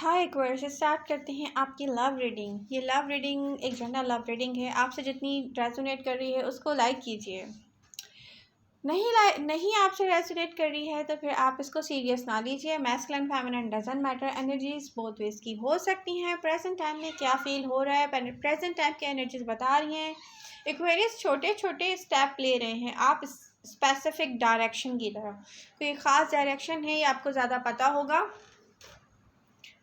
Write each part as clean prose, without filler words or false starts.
हाय Aquarius, start करते हैं आपकी लव रीडिंग। ये लव रीडिंग एक जनरल लव रीडिंग है। आपसे जितनी रेजोनेट कर रही है उसको लाइक कीजिए। नहीं आपसे रेजोनेट कर रही है तो फिर आप इसको सीरियस ना लीजिए। Masculine feminine doesn't matter, energies both ways की हो सकती हैं। प्रेजेंट टाइम में क्या फील हो रहा है, प्रेजेंट टाइम की एनर्जीज बता रही हैं। एक्वेरियस छोटे छोटे स्टेप ले रहे हैं आप स्पेसिफिक डायरेक्शन की तरफ। कोई ख़ास डायरेक्शन है ये आपको ज़्यादा पता होगा,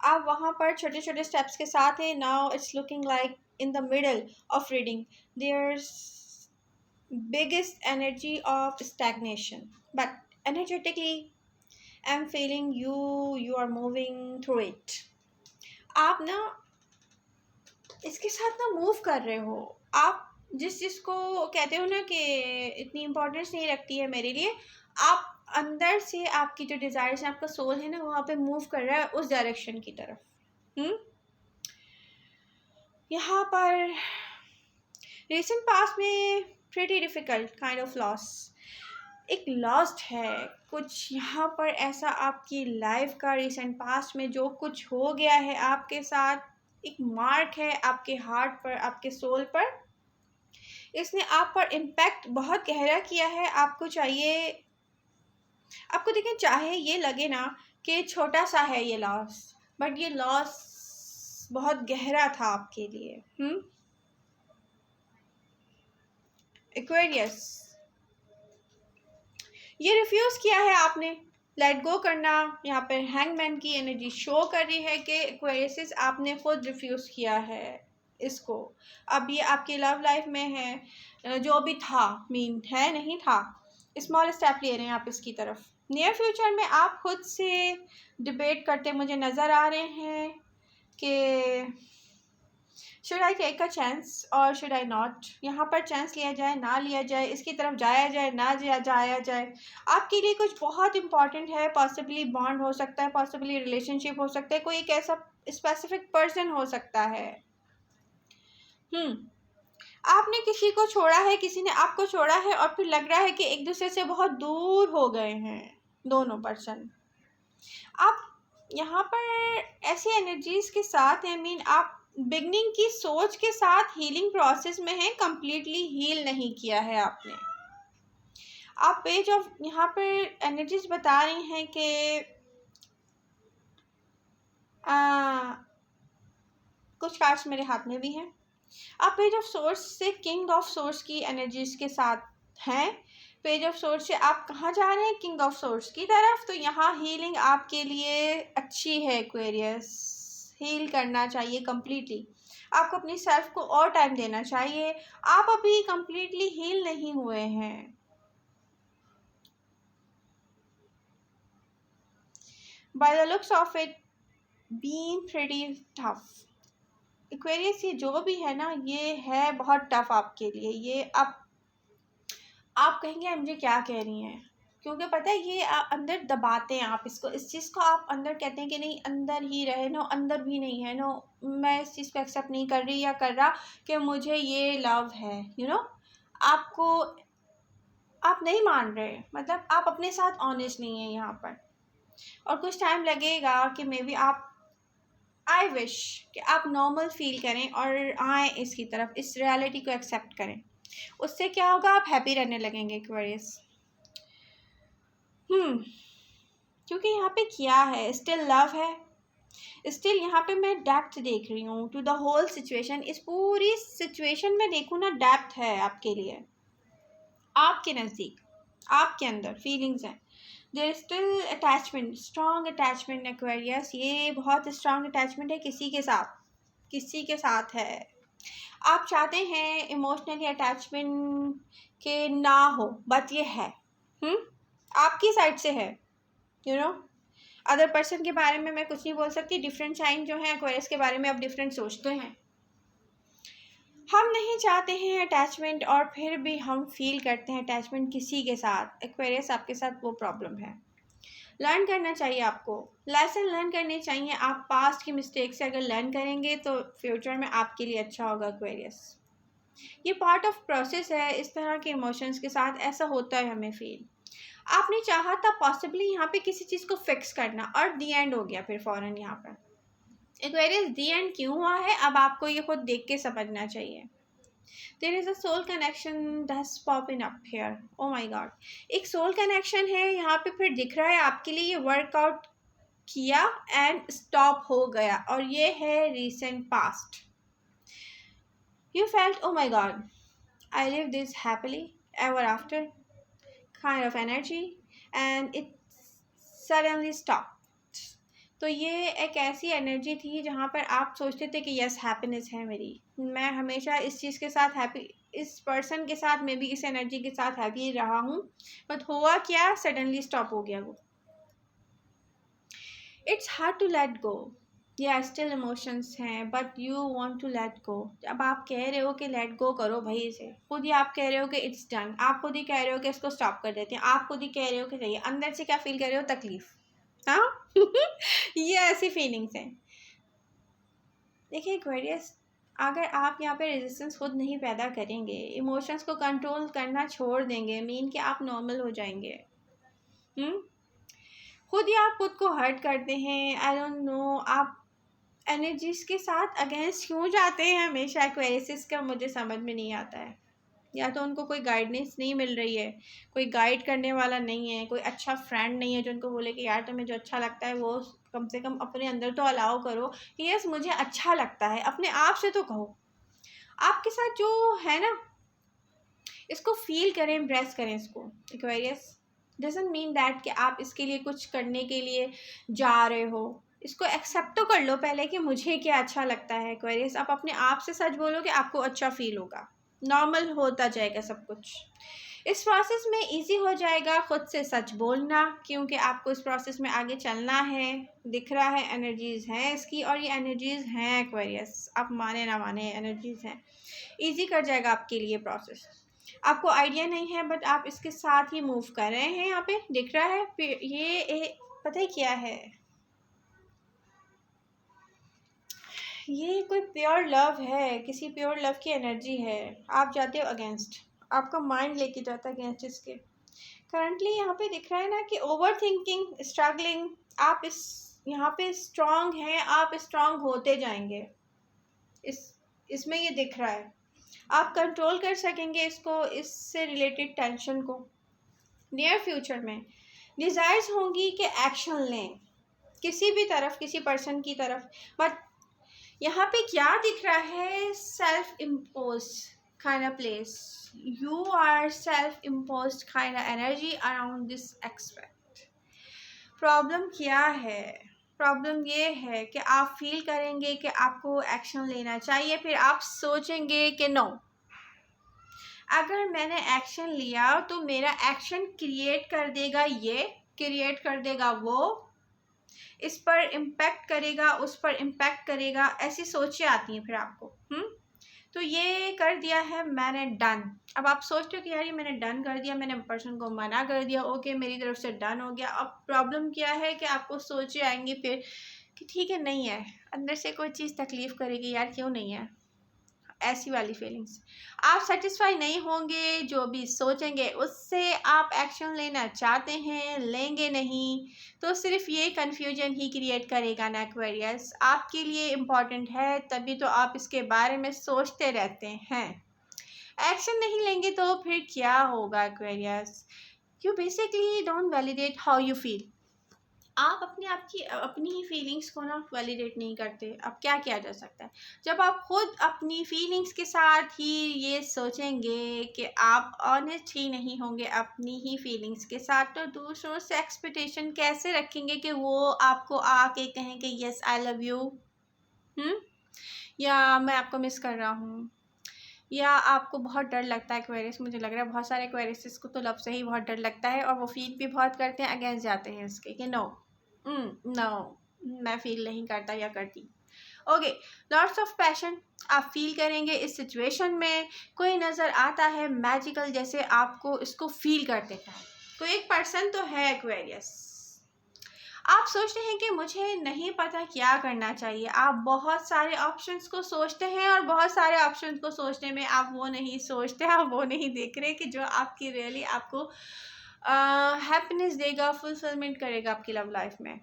आप वहाँ पर छोटे छोटे स्टेप्स के साथ हैं। Now it's looking like in the middle of reading there's biggest energy of stagnation, but energetically I'm feeling you are moving through it. आप ना इसके साथ ना मूव कर रहे हो। आप जिसको कहते हो ना कि इतनी इम्पोर्टेंस नहीं रखती है मेरे लिए, आप अंदर से आपकी जो डिज़ायर्स है, आपका सोल है ना, वहाँ पे मूव कर रहा है उस डायरेक्शन की तरफ। यहाँ पर रिसेंट पास्ट में pretty difficult kind of loss, एक लॉस्ट है कुछ यहाँ पर ऐसा आपकी लाइफ का रिसेंट पास्ट में जो कुछ हो गया है आपके साथ, एक मार्क है आपके हार्ट पर, आपके सोल पर। इसने आप पर इम्पैक्ट बहुत गहरा किया है। आपको चाहिए, आपको देखें, चाहे ये लगे ना कि छोटा सा है ये लॉस, बट ये लॉस बहुत गहरा था आपके लिए। एक्वेरियस, ये रिफ्यूज़ किया है आपने लेट गो करना। यहाँ पर हैंगमैन की एनर्जी शो कर रही है कि एक्वेरियस आपने खुद रिफ्यूज़ किया है इसको। अब ये आपकी लव लाइफ में है, जो भी था मीन है नहीं था, स्मॉल स्टेप ले रहे हैं आप इसकी तरफ। नियर फ्यूचर में आप खुद से डिबेट करते मुझे नज़र आ रहे हैं कि should I take a chance और शुड आई नॉट। यहाँ पर चांस लिया जाए ना लिया जाए, इसकी तरफ जाया जाए ना जाया जाए, आपके लिए कुछ बहुत इंपॉर्टेंट है। पॉसिबली बॉन्ड हो सकता है, पॉसिबली रिलेशनशिप हो सकता है, कोई एक ऐसा स्पेसिफिक पर्सन हो सकता है। आपने किसी को छोड़ा है, किसी ने आपको छोड़ा है, और फिर लग रहा है कि एक दूसरे से बहुत दूर हो गए हैं दोनों पर्सन। आप यहाँ पर ऐसी एनर्जीज के साथ हैं, मीन आप बिगनिंग की सोच के साथ हीलिंग प्रोसेस में हैं, कंप्लीटली हील नहीं किया है आपने। आप पेज ऑफ, यहाँ पर एनर्जीज बता रही हैं कि कुछ कार्ड्स मेरे हाथ में भी हैं। आप पेज ऑफ सोर्स से किंग ऑफ सोर्स की एनर्जीज के साथ हैं। पेज ऑफ सोर्स से आप कहाँ जा रहे हैं? किंग ऑफ सोर्स की तरफ। तो यहाँ हीलिंग आपके लिए अच्छी है एक्वेरियस, हील करना चाहिए कम्प्लीटली। आपको अपनी सेल्फ को और टाइम देना चाहिए, आप अभी कम्प्लीटली हील नहीं हुए हैं। By the looks of it being pretty tough Aquarius, ये जो भी है ना, ये है बहुत टफ आपके लिए। ये आप कहेंगे मुझे क्या कह रही हैं, क्योंकि पता है ये अंदर दबाते हैं आप इसको, इस चीज़ को आप अंदर कहते हैं कि नहीं अंदर ही रहे, नो अंदर भी नहीं है, नो मैं इस चीज़ को एक्सेप्ट नहीं कर रही या कर रहा कि मुझे ये लव है, आपको, आप नहीं मान रहे, मतलब आप अपने साथ ऑनेस्ट नहीं है यहाँ पर। और कुछ टाइम लगेगा कि मे बी आप, आई विश कि आप नॉर्मल फील करें और आएँ इसकी तरफ, इस रियलिटी को एक्सेप्ट करें। उससे क्या होगा, आप हैप्पी रहने लगेंगे एक्वेरियस। क्योंकि यहाँ पे क्या है, स्टिल लव है, स्टिल यहाँ पे मैं डेप्थ देख रही हूँ टू द होल सिचुएशन। इस पूरी सिचुएशन में देखूँ ना, डेप्थ है आपके लिए, आपके नज़दीक, आपके अंदर फीलिंग्स हैं। There still attachment, strong attachment Aquarius, ये बहुत स्ट्रॉन्ग अटैचमेंट है किसी के साथ, किसी के साथ है। आप चाहते हैं इमोशनली अटैचमेंट के ना हो, बट ये है, आपकी साइड से है। अदर पर्सन के बारे में मैं कुछ नहीं बोल सकती, डिफरेंट साइन जो है एक्वेरियस के बारे में आप डिफरेंट सोचते हैं। हम नहीं चाहते हैं अटैचमेंट और फिर भी हम फील करते हैं अटैचमेंट किसी के साथ। एक्वेरियस आपके साथ वो प्रॉब्लम है। लर्न करना चाहिए आपको, लेसन लर्न करने चाहिए। आप पास्ट की मिस्टेक से अगर लर्न करेंगे तो फ्यूचर में आपके लिए अच्छा होगा एक्वेरियस। ये पार्ट ऑफ प्रोसेस है, इस तरह के इमोशंस के साथ ऐसा होता है हमें फील। आपने चाहा था पॉसिबली यहाँ पे किसी चीज़ को फिक्स करना और दी एंड हो गया फिर फ़ौरन यहाँ पर। एक्वेरियस दी एंड क्यों हुआ है अब आपको ये खुद देख के समझना चाहिए। There is a soul connection that's popping up here. Oh my God, एक सोल कनेक्शन है यहाँ पे, फिर दिख रहा है आपके लिए ये वर्कआउट किया एंड स्टॉप हो गया, और ये है recent past. You felt O my God I live this happily ever after kind of energy and it suddenly stop. तो ये एक ऐसी एनर्जी थी जहाँ पर आप सोचते थे कि यस हैप्पीनेस है मेरी, मैं हमेशा इस चीज़ के साथ हैप्पी, इस पर्सन के साथ मैं भी इस एनर्जी के साथ हैप्पी रहा हूँ, बट हुआ क्या, सडनली स्टॉप हो गया वो। It's hard to let go, या स्टिल इमोशंस हैं but you want to let go. अब आप कह रहे हो कि लेट गो करो भाई इसे, खुद ही आप कह रहे हो कि इट्स डन, आप खुद ही कह रहे हो कि इसको स्टॉप कर देते हैं, आप खुद ही कह रहे हो कि चाहिए, अंदर से क्या फील कर रहे हो, तकलीफ। हाँ ये ऐसी फीलिंग्स हैं। देखिए एक्वेरियस, अगर आप यहाँ पे रेजिस्टेंस खुद नहीं पैदा करेंगे, इमोशंस को कंट्रोल करना छोड़ देंगे, मीन कि आप नॉर्मल हो जाएंगे। खुद ही आप खुद को हर्ट करते हैं। आई डोंट नो आप एनर्जीज के साथ अगेंस्ट क्यों जाते हैं हमेशा, एक्वेरियस का मुझे समझ में नहीं आता है। या तो उनको कोई गाइडेंस नहीं मिल रही है, कोई गाइड करने वाला नहीं है, कोई अच्छा फ्रेंड नहीं है जो उनको बोले कि यार तुम्हें जो अच्छा लगता है वो कम से कम अपने अंदर तो अलाउ करो कि यस मुझे अच्छा लगता है, अपने आप से तो कहो। आपके साथ जो है ना, इसको फील करें, इम्प्रेस करें इसको। एक्वेरियस डजंट मीन दैट कि आप इसके लिए कुछ करने के लिए जा रहे हो, इसको एक्सेप्ट तो कर लो पहले कि मुझे क्या अच्छा लगता है। एक्वेरियस आप अपने आप से सच बोलो कि आपको अच्छा फील होगा, नॉर्मल होता जाएगा सब कुछ। इस प्रोसेस में इजी हो जाएगा खुद से सच बोलना, क्योंकि आपको इस प्रोसेस में आगे चलना है। दिख रहा है एनर्जीज़ हैं इसकी, और ये एनर्जीज़ हैं एक्वेरियस, आप माने ना माने एनर्जीज़ हैं। इजी कर जाएगा आपके लिए प्रोसेस। आपको आइडिया नहीं है बट आप इसके साथ ही मूव कर रहे हैं। यहाँ पे दिख रहा है ये पता है क्या है, ये कोई प्योर लव है, किसी प्योर लव की एनर्जी है। आप जाते हो अगेंस्ट, आपका माइंड लेके जाता है अगेंस्ट इसके। करंटली यहाँ पे दिख रहा है ना कि ओवर थिंकिंग, स्ट्रगलिंग, आप इस यहाँ पे स्ट्रांग हैं, आप स्ट्रांग होते जाएंगे। इसमें ये दिख रहा है आप कंट्रोल कर सकेंगे इसको, इससे रिलेटेड टेंशन को। नियर फ्यूचर में डिज़ायर्स होंगी कि एक्शन लें किसी भी तरफ, किसी पर्सन की तरफ, बट यहाँ पे क्या दिख रहा है, self impose kind of place, you are self imposed kind of energy around this aspect। Problem क्या है, प्रॉब्लम ये है कि आप फील करेंगे कि आपको एक्शन लेना चाहिए, फिर आप सोचेंगे कि नो, अगर मैंने एक्शन लिया तो मेरा एक्शन क्रिएट कर देगा, ये क्रिएट कर देगा, वो इस पर इम्पैक्ट करेगा, उस पर इम्पैक्ट करेगा, ऐसी सोचें आती हैं फिर आपको। तो ये कर दिया है मैंने, डन। अब आप सोचते हो कि यार ये मैंने डन कर दिया, मैंने पर्सन को मना कर दिया, ओके मेरी तरफ से डन हो गया। अब प्रॉब्लम क्या है कि आपको सोचे आएंगी फिर कि ठीक है नहीं है, अंदर से कोई चीज़ तकलीफ़ करेगी, यार क्यों नहीं है, ऐसी वाली फीलिंग्स। आप सेटिस्फाई नहीं होंगे, जो भी सोचेंगे उससे आप एक्शन लेना चाहते हैं, लेंगे नहीं, तो सिर्फ ये कन्फ्यूजन ही क्रिएट करेगा ना एक्वेरियस। आपके लिए इम्पॉर्टेंट है तभी तो आप इसके बारे में सोचते रहते हैं। एक्शन नहीं लेंगे तो फिर क्या होगा Aquarius, you basically don't validate how you feel. आप अपनी ही फीलिंग्स को ना वैलिडेट नहीं करते। अब क्या किया जा सकता है, जब आप खुद अपनी फीलिंग्स के साथ ही ये सोचेंगे कि आप ऑनेस्ट ही नहीं होंगे अपनी ही फीलिंग्स के साथ, तो दूसरों से एक्सपेक्टेशन कैसे रखेंगे कि वो आपको आके कहें कि यस आई लव यू, या मैं आपको मिस कर रहा हूँ। या आपको बहुत डर लगता है एक्वेरियस, मुझे लग रहा है बहुत सारे एक्वेरियस को तो लव से ही बहुत डर लगता है, और वो फील भी बहुत करते हैं, अगेंस्ट जाते हैं इसके कि नो नो मैं फील नहीं करता या करती। ओके, लॉट्स ऑफ पैशन आप फील करेंगे इस सिचुएशन में। कोई नज़र आता है मैजिकल, जैसे आपको इसको फील करते हैं। कोई एक पर्सन तो है एक्वेरियस, आप सोचते हैं कि मुझे नहीं पता क्या करना चाहिए। आप बहुत सारे ऑप्शंस को सोचते हैं, और बहुत सारे ऑप्शंस को सोचने में आप वो नहीं सोचते, आप वो नहीं देख रहे कि जो आपकी रियली आपको हैप्पीनेस देगा, फुलफिलमेंट करेगा आपकी लव लाइफ में।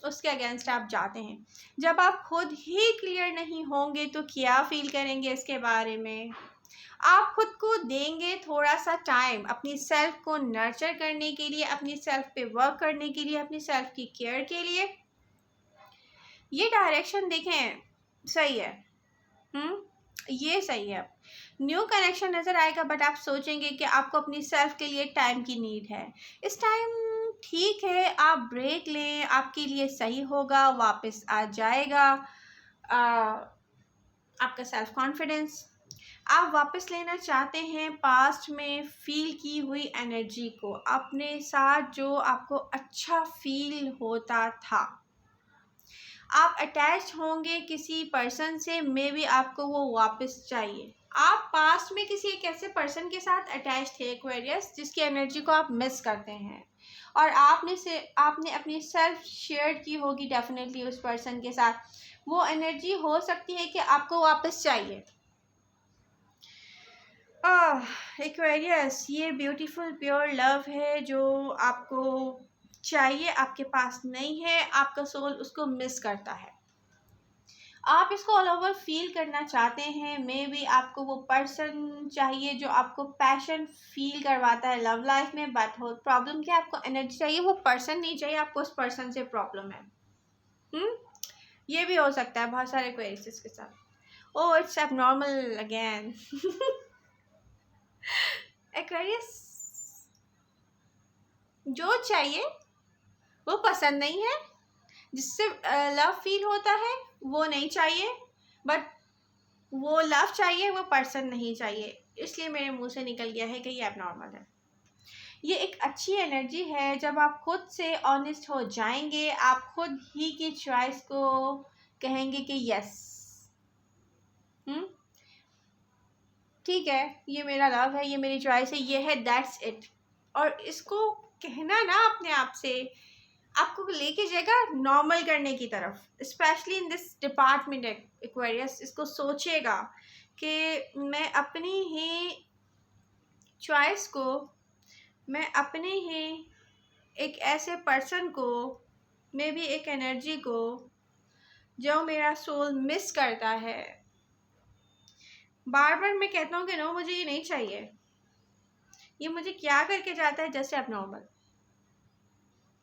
उसके अगेंस्ट आप जाते हैं। जब आप खुद ही क्लियर नहीं होंगे तो क्या फील करेंगे इसके बारे में। आप खुद को देंगे थोड़ा सा टाइम अपनी सेल्फ को नर्चर करने के लिए, अपनी सेल्फ पे वर्क करने के लिए, अपनी सेल्फ की केयर के लिए। ये डायरेक्शन देखें सही है। ये सही है। न्यू कनेक्शन नज़र आएगा, बट आप सोचेंगे कि आपको अपनी सेल्फ के लिए टाइम की नीड है। इस टाइम ठीक है, आप ब्रेक लें, आपके लिए सही होगा, वापस आ जाएगा आपका सेल्फ कॉन्फिडेंस। आप वापस लेना चाहते हैं पास्ट में फील की हुई एनर्जी को, अपने साथ जो आपको अच्छा फील होता था। आप अटैच होंगे किसी पर्सन से, मे बी आपको वो वापस चाहिए। आप पास्ट में किसी एक ऐसे पर्सन के साथ अटैच थे एक्वेरियस, जिसकी एनर्जी को आप मिस करते हैं, और आपने अपनी सेल्फ शेयर की होगी डेफिनेटली उस पर्सन के साथ। वो एनर्जी हो सकती है कि आपको वापस चाहिए। एक्वेरियस, ये ब्यूटीफुल प्योर लव है जो आपको चाहिए, आपके पास नहीं है, आपका सोल उसको मिस करता है। आप इसको ऑल ओवर फील करना चाहते हैं। मे बी आपको वो पर्सन चाहिए जो आपको पैशन फील करवाता है लव लाइफ में, बट हो प्रॉब्लम क्या, आपको एनर्जी चाहिए, वो पर्सन नहीं चाहिए, आपको उस पर्सन से प्रॉब्लम है। ये भी हो सकता है बहुत सारे क्वेरीज के साथ। Oh it's abnormal again. Aquarius, जो चाहिए वो पसंद नहीं है, जिससे लव फील होता है वो नहीं चाहिए, बट वो लव चाहिए, वो पर्सन नहीं चाहिए। इसलिए मेरे मुंह से निकल गया है कि ये एबनॉर्मल है। ये एक अच्छी एनर्जी है जब आप खुद से ऑनेस्ट हो जाएंगे, आप खुद ही की चॉइस को कहेंगे कि यस ठीक है, ये मेरा लव है, ये मेरी चॉइस है, ये है, दैट्स इट। और इसको कहना ना अपने आप से आपको लेके जाएगा नॉर्मल करने की तरफ, specially in this department Aquarius. इसको सोचेगा कि मैं अपनी ही चॉइस को, मैं अपने ही एक ऐसे पर्सन को, मे बी एक एनर्जी को जो मेरा सोल मिस करता है। बार बार मैं कहता हूँ कि नो, मुझे ये नहीं चाहिए, ये मुझे क्या करके जाता है, जैसे एबनॉर्मल।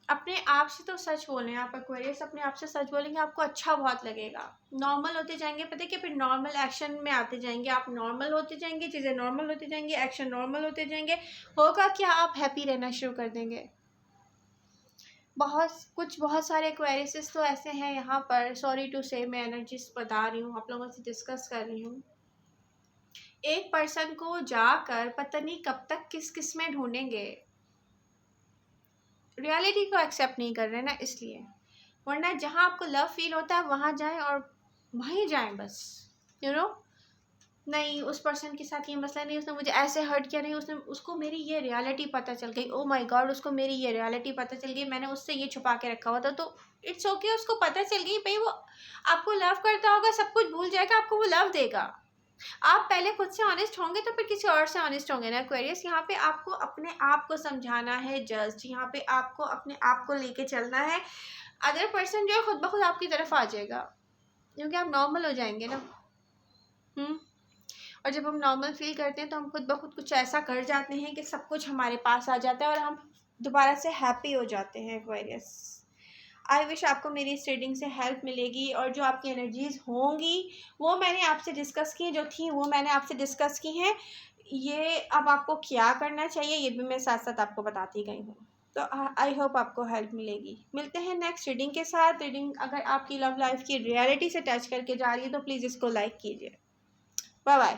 अपने आप से तो सच बोलें आप एक्वेरियस, अपने आप से सच बोलेंगे, आपको अच्छा बहुत लगेगा। नॉर्मल होते जाएंगे, पता है कि फिर नॉर्मल एक्शन में आते जाएंगे, आप नॉर्मल होते जाएंगे, चीज़ें नॉर्मल होती जाएंगी, एक्शन नॉर्मल होते जाएंगे। होगा क्या, आप हैप्पी रहना शुरू कर देंगे। बहुत सारे एक्वेरियस तो ऐसे हैं यहाँ पर, सॉरी टू से मैं एनर्जीज बता रही हूँ, आप लोगों से डिस्कस कर रही हूँ। एक पर्सन को जाकर पता नहीं कब तक किस में ढूंढेंगे, रियलिटी को एक्सेप्ट नहीं कर रहे ना, इसलिए। वरना जहाँ आपको लव फील होता है वहाँ जाएं और वहीं जाएं बस, यू नो। नहीं, उस पर्सन के साथ ये मसला नहीं, उसने मुझे ऐसे हर्ट किया, नहीं, उसको मेरी ये रियलिटी पता चल गई। ओ माय गॉड, उसको मेरी ये रियलिटी पता चल गई, मैंने उससे ये छुपा के रखा हुआ था, तो इट्स ओके, उसको पता चल गई भाई, वो आपको लव करता होगा, सब कुछ भूल जाएगा, आपको वो लव देगा। आप पहले खुद से ऑनेस्ट होंगे तो फिर किसी और से ऑनेस्ट होंगे ना एक्वेरियस। यहाँ पे आपको अपने आप को समझाना है, जस्ट यहाँ पे आपको अपने आप को लेके चलना है। अदर पर्सन जो है खुद ब खुद आपकी तरफ आ जाएगा, क्योंकि आप नॉर्मल हो जाएंगे ना। और जब हम नॉर्मल फील करते हैं तो हम खुद ब खुद कुछ ऐसा कर जाते हैं कि सब कुछ हमारे पास आ जाता है और हम दोबारा से हैप्पी हो जाते हैं एक्वेरियस। आई विश आपको मेरी इस रीडिंग से हेल्प मिलेगी, और जो आपकी एनर्जीज़ होंगी वो मैंने आपसे डिस्कस की, जो थी वो मैंने आपसे डिस्कस की हैं। ये अब आपको क्या करना चाहिए ये भी मैं साथ साथ आपको बताती गई हूँ। तो आई होप आपको हेल्प मिलेगी। मिलते हैं नेक्स्ट रीडिंग के साथ। रीडिंग अगर आपकी लव लाइफ की रियलिटी से टच करके जा रही है तो प्लीज़ इसको लाइक कीजिए। Bye bye.